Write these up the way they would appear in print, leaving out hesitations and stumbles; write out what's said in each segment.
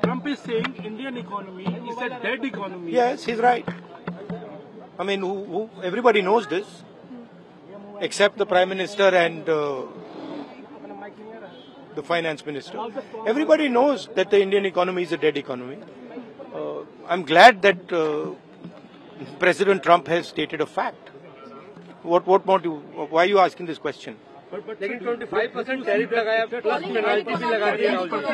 Trump is saying Indian economy is a dead economy. Yes, he's right. I mean, everybody knows this, except the Prime Minister and the Finance Minister. Everybody knows that the Indian economy is a dead economy. I'm glad that President Trump has stated a fact. What more why are you asking this question? लेकिन 25% tariff लगाया plus penalty भी लगा दिया Rahul ji.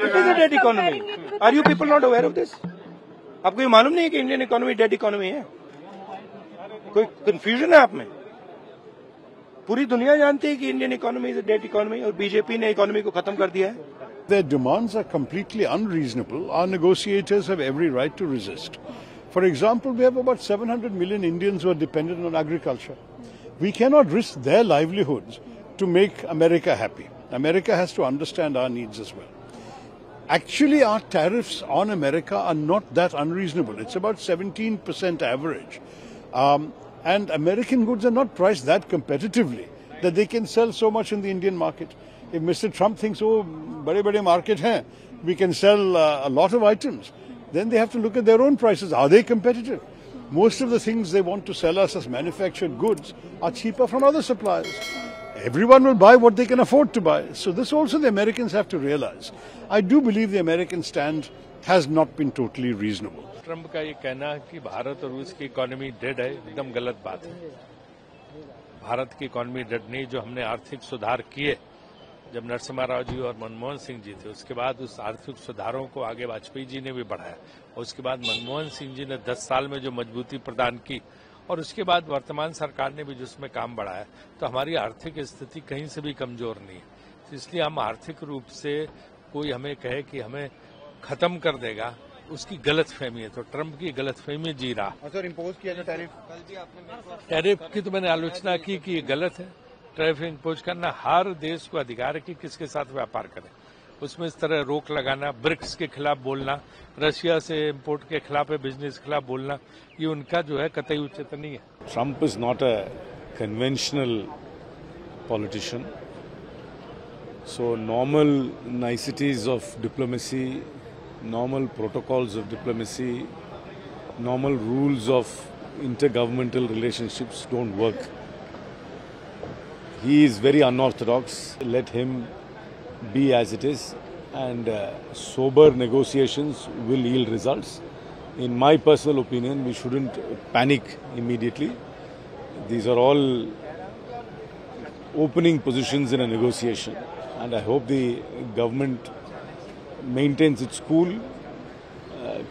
It is a dead economy. Are you people not aware of this? आपको ये मालूम नहीं है कि इंडियन इकोनॉमी डेड इकोनॉमी है? कोई कंफ्यूजन है आप में? पूरी दुनिया जानती है कि Indian economy is a dead economy और बीजेपी ने इकोनॉमी को खत्म कर दिया है। Their demands are completely unreasonable. Our negotiators have every right to resist. For example, we have about 700 million Indians who are dependent on agriculture. We cannot risk their livelihoods to make America happy. America has to understand our needs as well. Actually, our tariffs on America are not that unreasonable. It's about 17% average. And American goods are not priced that competitively that they can sell so much in the Indian market. If Mr. Trump thinks, oh, bade market hai, we can sell a lot of items, then they have to look at their own prices. Are they competitive? Most of the things they want to sell us as manufactured goods are cheaper from other suppliers. Everyone will buy what they can afford to buy. So this also the Americans have to realize. I do believe the American stand has not been totally reasonable. Trump का ये कहना है कि भारत और रूस की economy dead है, एकदम गलत बात है। भारत की इकोनॉमी डेड नहीं, जो हमने आर्थिक सुधार किए जब नरसिम्हा राव जी और मनमोहन सिंह जी थे, उसके बाद उस आर्थिक सुधारों को आगे वाजपेयी जी ने भी बढ़ाया और उसके बाद मनमोहन सिंह जी ने 10 साल में जो मजबूती प्रदान की और उसके बाद वर्तमान सरकार ने भी जिसमें काम बढ़ाया, तो हमारी आर्थिक स्थिति कहीं से भी कमजोर नहीं है। तो इसलिए हम आर्थिक रूप से कोई हमें कहे कि हमें खत्म कर देगा, उसकी गलतफहमी है। तो ट्रम्प की गलतफहमी जी रहा। सर, इम्पोज किया जो टैरिफ की तो मैंने आलोचना की कि ये गलत है। टैरिफ इम्पोज करना, हर देश को अधिकार है कि किसके साथ व्यापार करे, उसमें इस तरह रोक लगाना, ब्रिक्स के खिलाफ बोलना, रशिया से इम्पोर्ट के खिलाफ है, बिजनेस के खिलाफ बोलना, ये उनका जो है कतई उचित नहीं है। Trump is not a conventional politician, so normal niceties of diplomacy, normal protocols of diplomacy, normal rules of intergovernmental relationships don't work. He is very unorthodox. Let him be as it is, and sober negotiations will yield results. In my personal opinion, we shouldn't panic immediately. These are all opening positions in a negotiation, and I hope the government maintains its cool,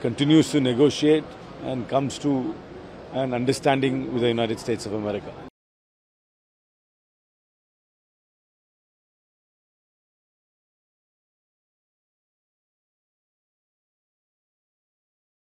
continues to negotiate, and comes to an understanding with the United States of America.